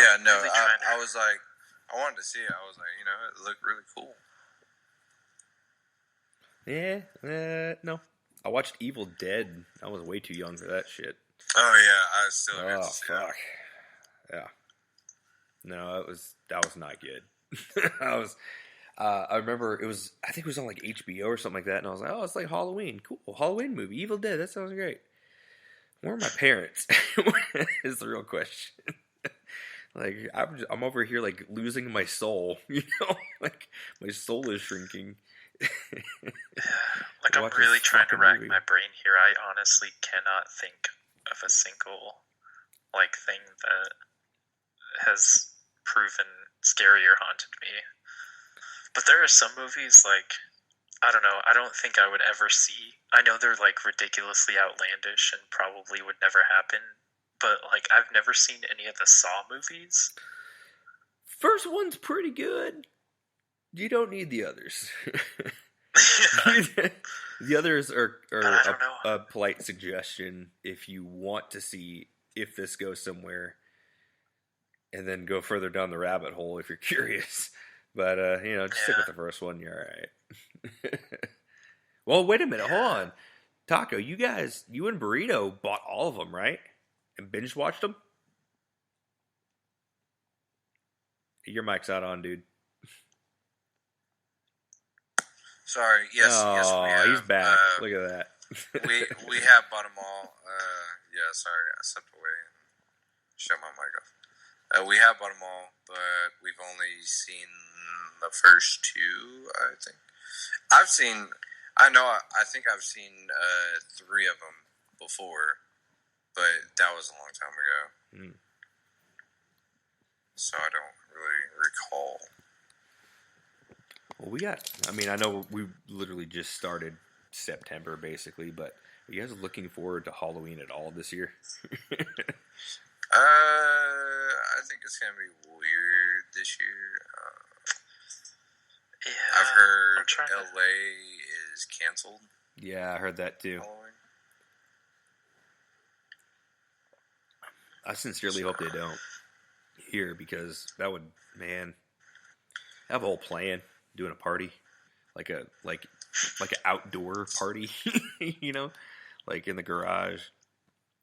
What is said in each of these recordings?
Yeah, no, really I was like, I wanted to see it. I was like, it looked really cool. Yeah, no. I watched Evil Dead. I was way too young for that shit. Oh yeah, I still got to see fuck. That. Yeah. No, that was not good. I remember I think it was on like HBO or something like that, and I was like, oh, it's like Halloween. Cool. Halloween movie. Evil Dead. That sounds great. Where are my parents? Is the real question. Like, I'm over here, like, losing my soul, Like, my soul is shrinking. Like, I'm really trying to rack my brain here. I honestly cannot think of a single, like, thing that has proven scary or haunted me. But there are some movies, like, I don't know, I don't think I would ever see. I know they're, like, ridiculously outlandish and probably would never happen, but, like, I've never seen any of the Saw movies. First one's pretty good. You don't need the others. The others are a polite suggestion if you want to see if this goes somewhere, and then go further down the rabbit hole if you're curious. But, just stick with the first one. You're all right. Well, wait a minute. Hold on. Taco, you and Burrito bought all of them, right? And binge watched them? Your mic's not on, dude. Sorry. Yes, we have. He's back. Look at that. we have bought them all. Sorry. I stepped away and shut my mic off. We have bought them all, but we've only seen the first two, I think. I think I've seen 3 of them before, but that was a long time ago. So I don't really recall. Well, I know we literally just started September, basically, but are you guys looking forward to Halloween at all this year? I think it's going to be weird this year. I've heard LA is canceled. Yeah, I heard that too. Halloween. I sincerely hope they don't here, because that would, have a whole plan, doing a party, like an outdoor party, like in the garage,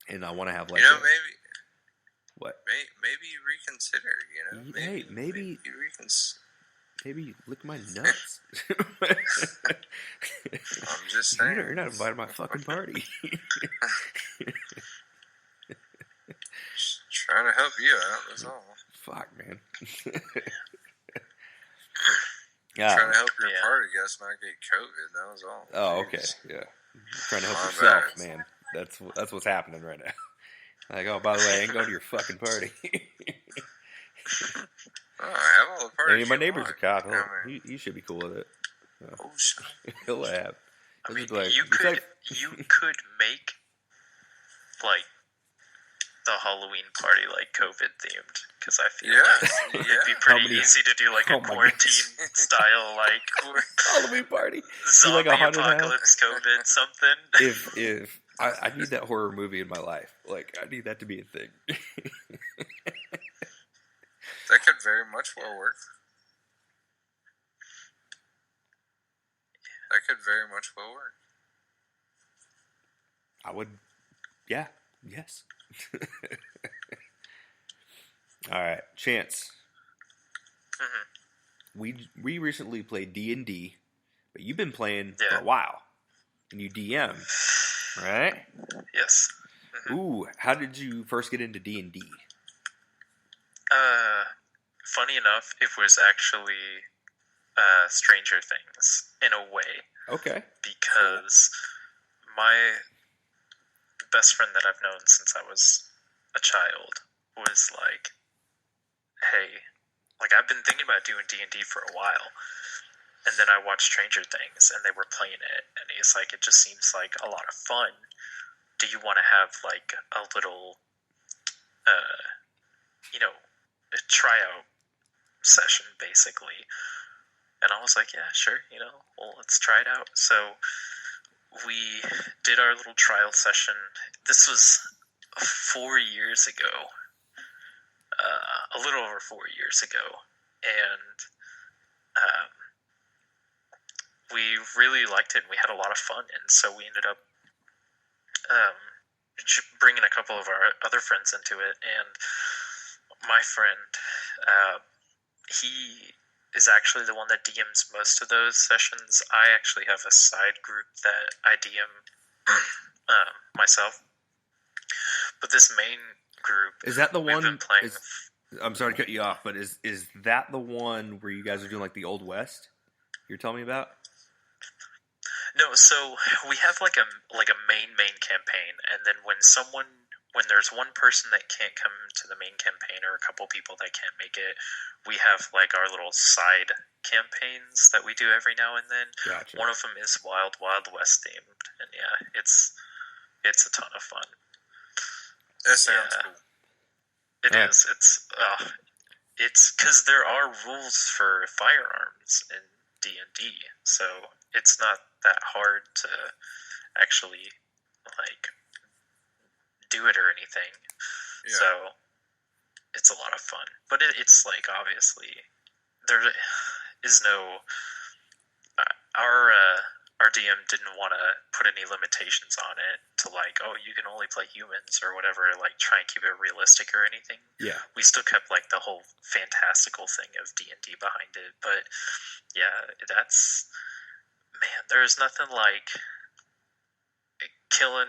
and I want to have like maybe what? Maybe reconsider, maybe maybe lick my nuts. I'm just saying. You're not invited to my fucking party. Just trying to help you out, that's all. Fuck, man. Trying to help your party guests not get COVID, that was all. Oh, okay, yeah. Trying to help yourself, man. That's what's happening right now. Like, oh, by the way, I ain't going to your fucking party. I have all the parties. My neighbor's a cop. He should be cool with it. He'll laugh. You could make, like, the Halloween party, like, COVID themed, because I feel like it'd be pretty easy to do, like, a quarantine style, like, Halloween party, zombie like apocalypse COVID something. If I need that horror movie in my life, like, I need that to be a thing. That could very much well work. That could very much well work. I would, yes. All right, Chance. Mm-hmm. We recently played D&D, but you've been playing for a while, and you DM, right? Yes. Mm-hmm. Ooh, how did you first get into D&D? Funny enough, it was actually Stranger Things, in a way. Okay. Because my best friend that I've known since I was a child was like, hey, like, I've been thinking about doing D&D for a while. And then I watched Stranger Things, and they were playing it, and he's like, it just seems like a lot of fun. Do you want to have, like, a little, a tryout session, basically? And I was like, yeah, sure, well, let's try it out. So we did our little trial session. This was 4 years ago. a little over 4 years ago, and we really liked it, and we had a lot of fun, and so we ended up bringing a couple of our other friends into it, and my friend, he is actually the one that DMs most of those sessions. I actually have a side group that I DM myself, but this main group, is that the one? Been playing I'm sorry to cut you off, but is that the one where you guys are doing like the Old West? You're telling me about? No, so we have like a main campaign, and then when there's one person that can't come to the main campaign, or a couple people that can't make it, we have like our little side campaigns that we do every now and then. Gotcha. One of them is Wild West themed, and yeah, it's a ton of fun. That sounds cool. It is. It's because there are rules for firearms in D&D, so it's not that hard to actually like do it or anything. Yeah. So it's a lot of fun, but it's like, obviously there is no our DM didn't want to put any limitations on it to like, oh, you can only play humans or whatever, like try and keep it realistic or anything. Yeah, we still kept like the whole fantastical thing of D&D behind it, but yeah, that's, man, there's nothing like killing,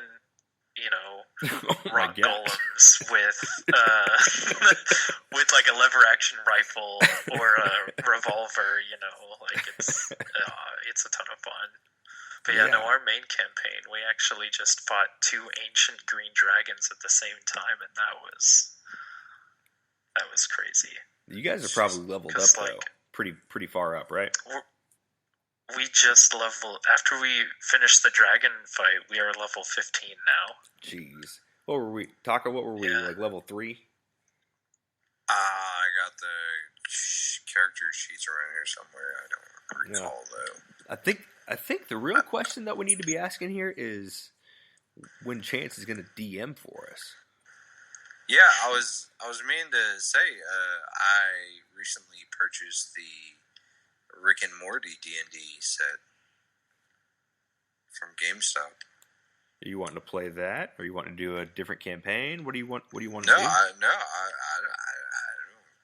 rock golems with with like a lever action rifle or a revolver. Like it's a ton of fun. But no, our main campaign, we actually just fought 2 ancient green dragons at the same time, and that was crazy. You guys are probably leveled up though, pretty far up, right? We just leveled, after we finished the dragon fight, we are level 15 now. Jeez. What were we, Taka, like level 3? I got the character sheets around here somewhere. I don't recall though. I think the real question that we need to be asking here is when Chance is going to DM for us. Yeah, I was meaning to say, I recently purchased the Rick and Morty D&D set from GameStop. Are you wanting to play that, or you want to do a different campaign? What do you want to do? I don't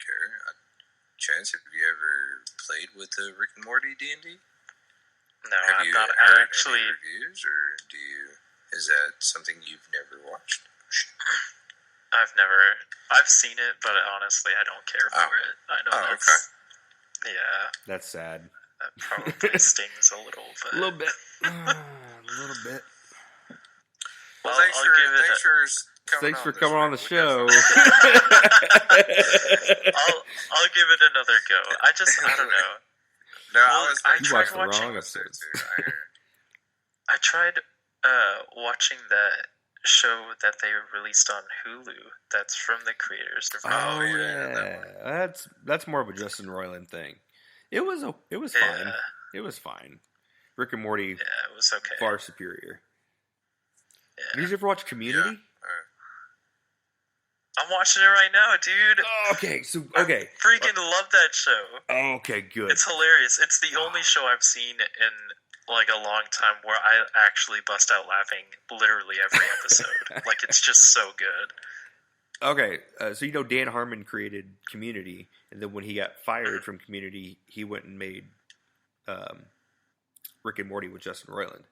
care. Chance, have you ever played with the Rick and Morty D&D? No, have you not heard actually. Any reviews, or is that something you've never watched? I've seen it, but honestly, I don't care for it. I know that's... Okay. Yeah. That's sad. That probably stings a little bit. A little bit. A little bit. Well, thanks for coming on the show. I'll give it another go. I don't know. No, I tried watching the wrong episode too. I tried watching that show that they released on Hulu. That's from the creators of yeah. That's more of a Justin Roiland thing. It was fine. It was fine. Rick and Morty. Yeah, it was okay. Far superior. Yeah. Did you ever watch Community? Yeah. I'm watching it right now, dude. Okay, I freaking love that show. Okay, good. It's hilarious. It's the only show I've seen in like a long time where I actually bust out laughing literally every episode. Like, it's just so good. Okay, so Dan Harmon created Community, and then when he got fired from Community, he went and made Rick and Morty with Justin Roiland.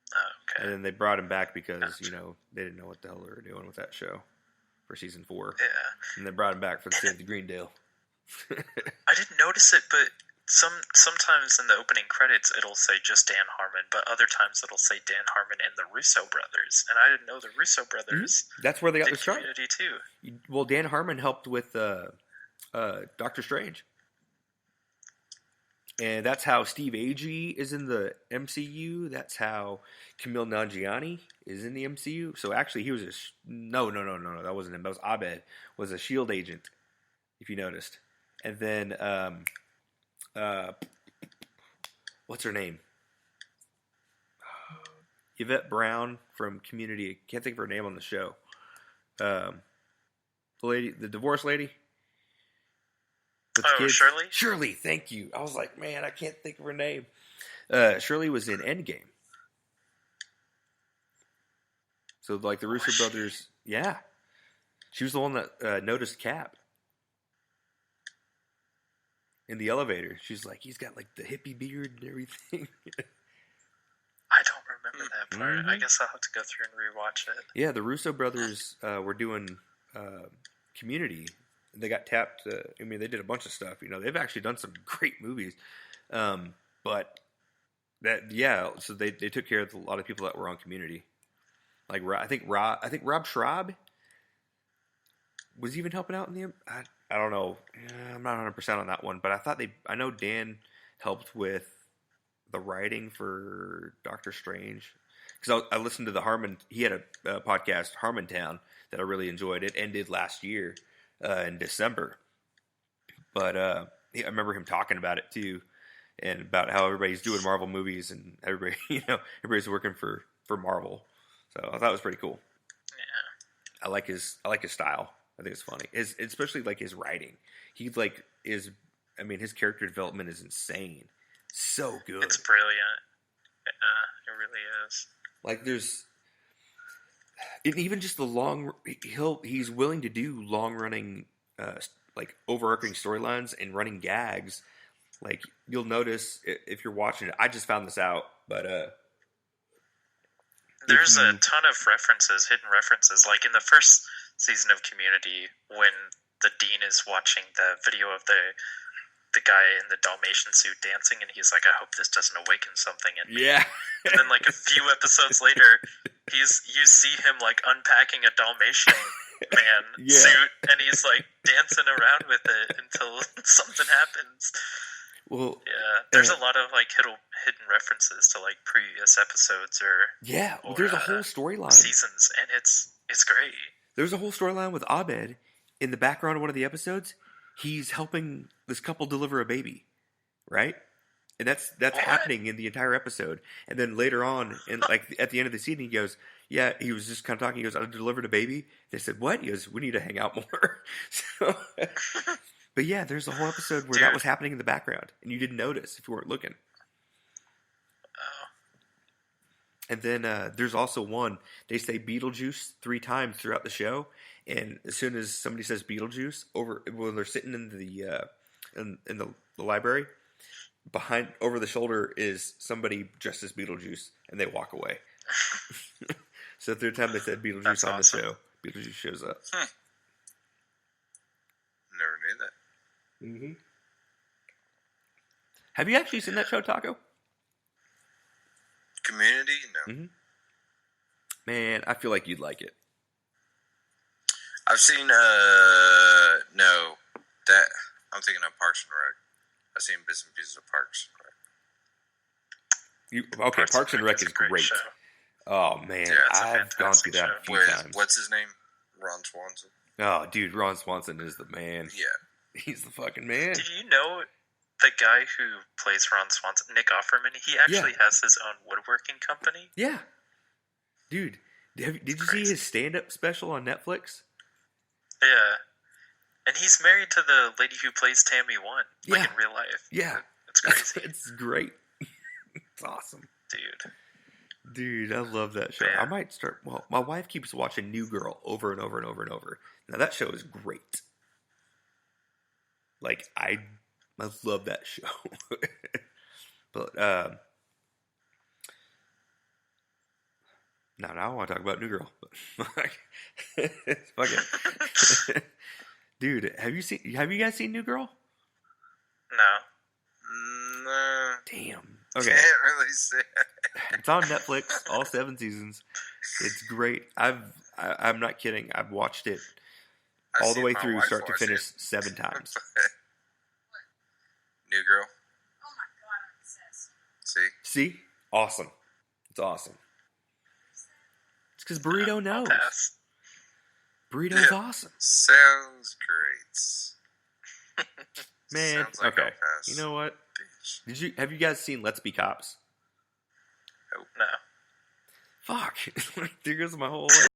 Okay. And then they brought him back because, they didn't know what the hell they were doing with that show for season 4. Yeah. And they brought him back for the Save the Greendale. I didn't notice it, but sometimes in the opening credits it'll say just Dan Harmon, but other times it'll say Dan Harmon and the Russo brothers. And I didn't know the Russo brothers. Mm-hmm. That's where they got the start. Community too. Well, Dan Harmon helped with Doctor Strange. And that's how Steve Agee is in the MCU. That's how Kumail Nanjiani is in the MCU. So actually, he was no. That wasn't him. That was Abed. Was a S.H.I.E.L.D. agent, if you noticed. And then, what's her name? Yvette Brown from Community. I can't think of her name on the show. the divorce lady. Shirley? Shirley, thank you. I was like, man, I can't think of her name. Shirley was in Endgame. So, like, the Russo brothers, yeah. She was the one that noticed Cap in the elevator. She's like, he's got, like, the hippie beard and everything. I don't remember that part. I guess I'll have to go through and rewatch it. Yeah, the Russo brothers were doing Community. They got tapped. I mean, they did a bunch of stuff. You know, they've actually done some great movies. But that, yeah. So they took care of a lot of people that were on Community. Like I think Rob Schraub was even helping out in the. I don't know. I'm not 100% on that one, but I know Dan helped with the writing for Doctor Strange because I listened to the Harmon. He had a podcast, Harmontown, that I really enjoyed. It ended last year in December, but I remember him talking about it too, and about how everybody's doing Marvel movies and everybody's working for Marvel. So I thought it was pretty cool. Yeah, I like his style. I think it's funny. Especially like his writing. He like is. I mean, his character development is insane. So good. It's brilliant. It really is. Like there's, and even just the long. He's willing to do long running, like overarching storylines and running gags. Like you'll notice if you're watching it. I just found this out, but there's a ton of references, hidden references. Like in the first season of Community, when the dean is watching the video of the guy in the Dalmatian suit dancing, and he's like, "I hope this doesn't awaken something in me." Yeah. And then, like a few episodes later, you see him like unpacking a Dalmatian man suit, and he's like dancing around with it until something happens. Well, yeah, there's a lot of like hidden references to like previous episodes or there's a whole storyline, seasons, and it's great. There's a whole storyline with Abed in the background of one of the episodes. He's helping this couple deliver a baby, right? And that's happening in the entire episode. And then later on, and like at the end of the scene, he goes, "Yeah," he was just kind of talking. He goes, "I delivered a baby." They said, "What?" He goes, "We need to hang out more." So. But yeah, there's a whole episode where that was happening in the background, and you didn't notice if you weren't looking. Oh. And then there's also one, they say Beetlejuice 3 times throughout the show, and as soon as somebody says Beetlejuice, when they're sitting in the in the library, behind over the shoulder is somebody dressed as Beetlejuice, and they walk away. So the third time they said Beetlejuice on the show, Beetlejuice shows up. Never knew that. Mm-hmm. Have you actually seen that show, Taco? Community? No. Mm-hmm. Man, I feel like you'd like it. I've seen, no. I'm thinking of Parks and Rec. I've seen bits and pieces of Parks and Rec. Parks and Rec is great. Show. Oh, man. Yeah, I've gone through that a few times. What's his name? Ron Swanson. Oh, dude, Ron Swanson is the man. Yeah. He's the fucking man. Did you know the guy who plays Ron Swanson, Nick Offerman, he actually has his own woodworking company? Yeah. Dude, did you see his stand-up special on Netflix? Yeah. And he's married to the lady who plays Tammy One, like in real life. Yeah. It's crazy. It's great. It's awesome. Dude, I love that show. Man. I might start... Well, my wife keeps watching New Girl over and over and over and over. Now, that show is great. Like, I love that show. But, now I want to talk about New Girl. Fuck it. Dude, have you guys seen New Girl? no. Damn. Okay. Can't really say. It's on Netflix, all 7 seasons. It's great. I'm not kidding. I've watched it all the way through, start to finish, 7 times. New Girl. Oh my god, I'm obsessed. See? Awesome. It's awesome. It's because Burrito knows. Burrito's awesome. Sounds great. Man, Sounds like okay. I'll pass. You know what? Bitch. Have you guys seen Let's Be Cops? No. Fuck. There goes my whole life.